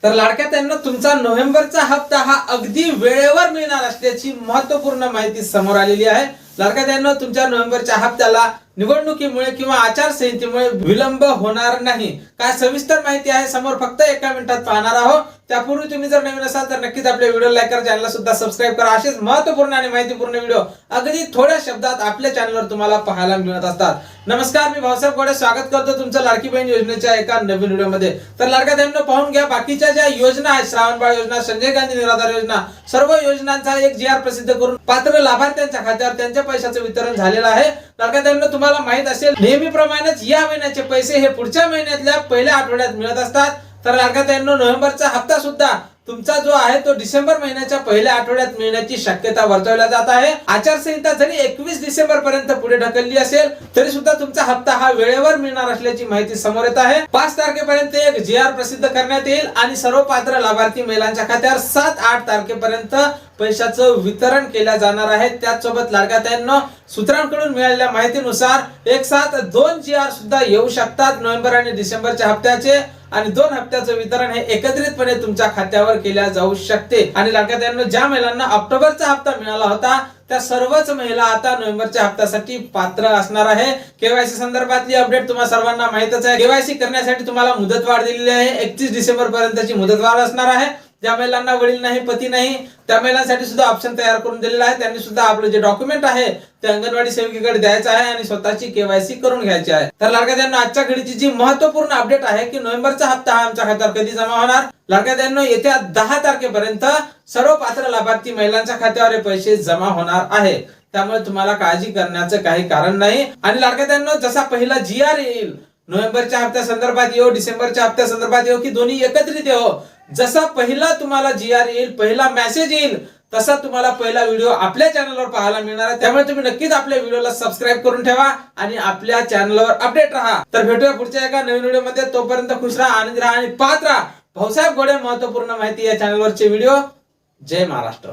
तर लाडक्या त्यांना तुमचा नोव्हेंबरचा हप्ता हा अगदी वेळेवर मिळणार असल्याची महत्त्वपूर्ण माहिती समोर आलेली आहे। लाडक्या त्यांना तुमच्या नोव्हेंबरच्या हप्त्याला निवडणुकीमुळे किंवा आचारसंहितेमुळे विलंब होणार नाही। काय सविस्तर माहिती आहे समोर, फक्त एका मिनिटात पाहणार आहोत। त्यापूर्वी तुम्ही जर नवीन असाल तर नक्कीच आपल्या व्हिडिओ लाईक करा, चॅनलला सुद्धा सबस्क्राईब करा। असेच महत्त्वपूर्ण आणि माहितीपूर्ण व्हिडिओ अगदी थोड्या शब्दात आपल्या चॅनलवर तुम्हाला पाहायला मिळत असतात। नमस्कार, मी भाऊसाहेब गोडे स्वागत करतो तुमचं लाडकी बहीण योजनेच्या एका नवीन व्हिडिओमध्ये। तर लाडक्या त्यांना पाहून घ्या बाकीच्या ज्या योजना आहेत, श्रावणबाळ योजना, संजय गांधी निराधार योजना, सर्व योजनांचा एक GR प्रसिद्ध करून पात्र लाभार्थ्यांच्या खात्यावर त्यांच्या पैशाचं वितरण झालेलं आहे। लाडक्या त्यांना तुम्हाला माहित असेल नेहमीप्रमाणेच या महिन्याचे पैसे हे पुढच्या महिन्यातल्या पहिल्या आठवड्यात मिळत असतात। तर लाडक्या त्यांना नोव्हेंबरचा हप्ता सुद्धा तुमचा जो आहे तो डिसेंबर महिन्याच्या पहिल्या आठवड्यात मिळण्याची शक्यता वर्तवल्या जात आहे। आचारसंहिता जरी 21 डिसेंबर पर्यंत पुढे ढकलली असेल तरी सुद्धा तुमचा हप्ता हा वेळेवर मिळणार असल्याची माहिती समोर येत आहे। 5 तारखेपर्यंत एक GR प्रसिद्ध करण्यात येईल आणि सर्व पात्र लाभार्थी महिलांच्या खात्यावर 7-8 तारखेपर्यंत पैशाचं वितरण केल्या जाणार आहे। त्याचसोबत लाडक्या त्यांना सूत्रांकडून मिळालेल्या माहितीनुसार एक साथ 2 GR सुद्धा येऊ शकतात नोव्हेंबर आणि डिसेंबरच्या हप्त्याचे, आणि 2 हप्त्याचं वितरण हे एकत्रितपणे तुमच्या खात्यावर केल्या जाऊ शकते। आणि लाडक्या त्यांना ज्या महिलांना ऑक्टोबरचा हप्ता मिळाला होता त्या सर्वच महिला आता नोव्हेंबरच्या हप्त्यासाठी पात्र असणार आहे। केवायसी संदर्भातली अपडेट तुम्हाला सर्वांना माहितच आहे। केवायसी करण्यासाठी तुम्हाला मुदतवाढ दिलेली आहे, 31 डिसेंबर पर्यंतची मुदतवाढ असणार आहे। ज्या महिलांना वडील नाही, पती नाही, त्या महिलांसाठी सुद्धा ऑप्शन तयार करून दिलेला आहे। त्यांनी सुद्धा आपलं जे डॉक्युमेंट आहे ते अंगणवाडी सेविकेकडे द्यायचं आहे आणि स्वतःची केवायसी करून घ्यायची आहे। तर लाडक्या त्यांना आजच्या घडीची जी महत्त्वपूर्ण अपडेट आहे की नोव्हेंबरचा हप्ता हा आमच्या खात्यावर कधी जमा होणार। लाडक्या त्यांना येत्या 10 तारखेपर्यंत सर्व पात्र लाभार्थी महिलांच्या खात्यावर हे पैसे जमा होणार आहे, त्यामुळे तुम्हाला काळजी करण्याचं काही कारण नाही। आणि लाडक्या त्यांना जसा पहिला GR येईल नोव्हेंबरच्या हप्त्या संदर्भात येऊ, डिसेंबरच्या हप्त्या संदर्भात येऊ की दोन्ही एकत्रित येऊ, जसा पहिला तुम्हाला GR येईल, पहिला मेसेज येईल, तसा तुम्हाला पहिला व्हिडिओ आपल्या चॅनलवर पाहायला मिळणार आहे। त्यामुळे तुम्ही नक्कीच आपल्या व्हिडिओला सबस्क्राईब करून ठेवा आणि आपल्या चॅनलवर अपडेट राहा। तर भेटूया पुढच्या एका नवीन व्हिडिओमध्ये, तोपर्यंत खुश राहा, आनंदी राहा आणि पाहत राहा भाऊसाहेब गोडे महत्त्वपूर्ण माहिती या चॅनलवरचे व्हिडिओ। जय महाराष्ट्र।